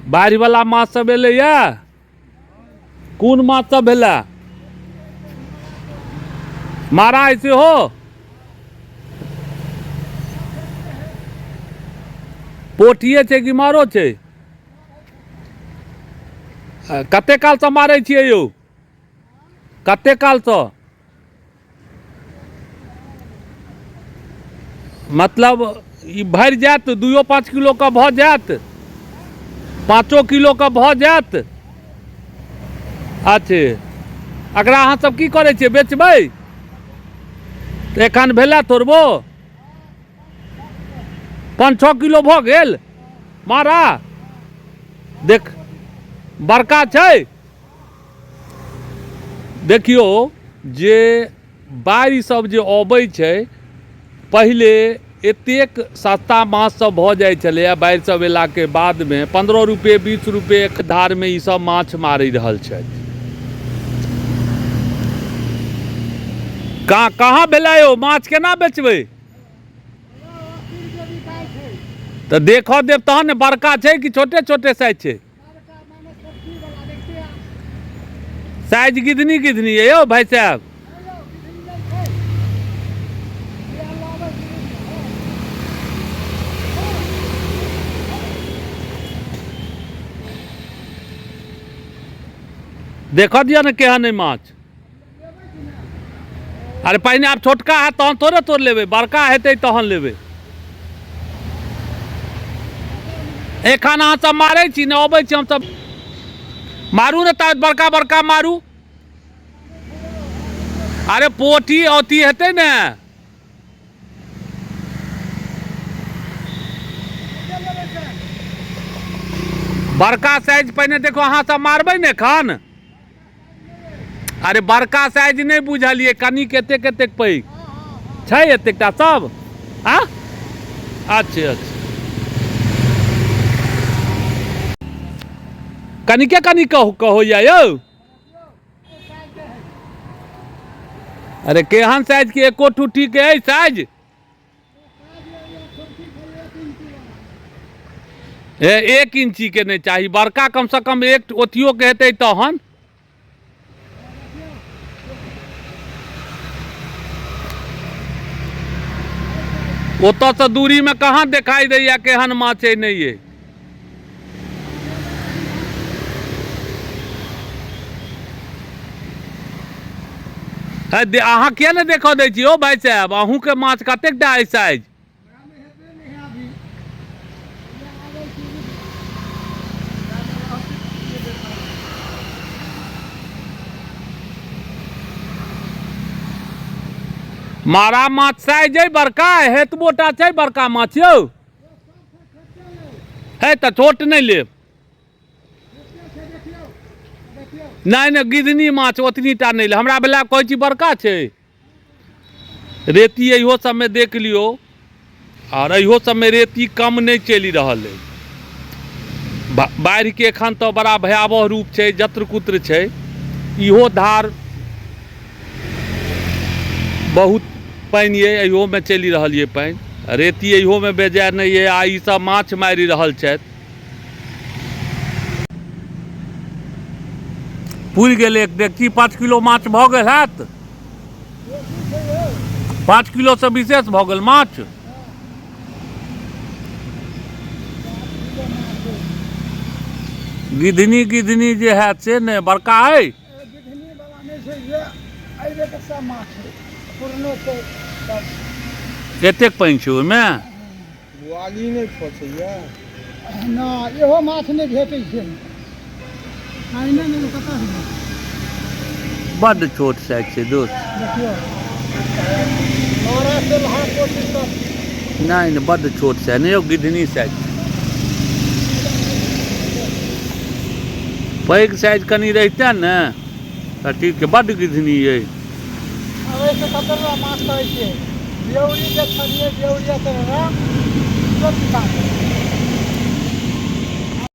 बाढ़ि वाला माछ सब एलैया? कोन माछ सब भेलै? मारा ऐसे हो? पोठिए छै कि मारो छै? कते काल से मारै छियै यौ? कते काल से? मतलब ई भरि जायत 2-5 किलो का भऽ जायत? 5 किलो का भऽ जायत? अच्छे, एकरा अहाँ सब की करै छियै, बेचबै? तऽ एखन भेलै तोड़बो? 5-6 किलो भऽ गेल मारा? देख बड़का छै। देखियौ जे बाढ़ि सब जे अबै छै, पहिले एतेक सस्ता माछ सब भऽ जाइ छलैए बाढ़ि सब अयलाके बादमे 15 रुपये 20 रुपये एक धारमे ई सब माछ मारि रहल छथि। कहाँ भेलै यौ? माछ केना बेचबै? तऽ देखऽ देब तहन ने। बड़का छै कि छोटे छोटे साइज छै? साइज गिधनी गिधनी है यौ भाई साहब? देखऽ दिया ने केहन है माछ। अरे पहिने आब छोटका है तहन थोड़े तोड़ लेबै, बड़का हेतै तहन लेबै। एखन अहाँ सब मारै छी ने, अबै छी हमसब। मारू ने ता बड़का बड़का मारू। अरे पोठी अथी हेतै ने। बड़का साइज पहिने देखो अहाँ सब मारबै ने एखन। अरे बड़का साइज नहीं बुझलिए, कनी एतेक एतेक पैघ छै एतेकटा सब। हाँ अच्छे अच्छे, कनिके कनी कहो या यौ। अरे केहन साइज के? एको ठूठी के है साइज? 1 इंची के नहीं चाहिए, बड़का कम से कम एक ओथियो के हेतै तहन। ओतऽ से दूरी में कहाँ दिखाई दैया केहन माछ है नहीं है। अहाँ किया नहीं देखऽ दै छी ओ भाई साहब? अहूँ के माछ कतेकटा है साइज? मारा माछ साइज है बड़का है, हेतबोटा छै बड़का माछ यौ। है तो छोट नहीं लेब। नहीं नहीं गिधनी माछ ओतनीटा नहीं ले, हमरा बेला कहै छी बड़का छै। रेती इहो सब में देख लियो, और इहो सब में रेती कम नहीं चलि रहल है। बाढ़ के एखन तो बड़ा भयावह रूप छै, जत्र कुत्र छै। इहो धार बहुत पानि ये, इहो में चलि रहल ये पानि। रेती इहो में बेजाय नहीं है। आ ई सब माछ मारि रहल छथि। पुरि गेल एक डेगची। 5 किलो माछ भऽ गेल हैत? 5 किलो से विशेष भऽ गेल माछ। गिधनी गिधनी जे है से ने बड़का है? गिधनी वाला नहीं छै, ये अइबे के सब माछ है, पुरनो छै सब। एतेक पानि छै ओहिमे? बुआली नहीं फसैया ना, इहो माछ नहीं भेटै छै। आइने नहीं कतऽ है? बड्ड छोट साइज छै दोस्त। देखियो मारा से लहा कोशिश कर। नहीं नहीं बड्ड छोट साइज नहीं, गिधनी साइज। पैघ साइज कनी रहिते ने तऽ ठीक है। बड्ड गिधनी है। ऐसे खतरनाक माछ कहै छै। बेउरी के छलिए, बेउरिया से राम,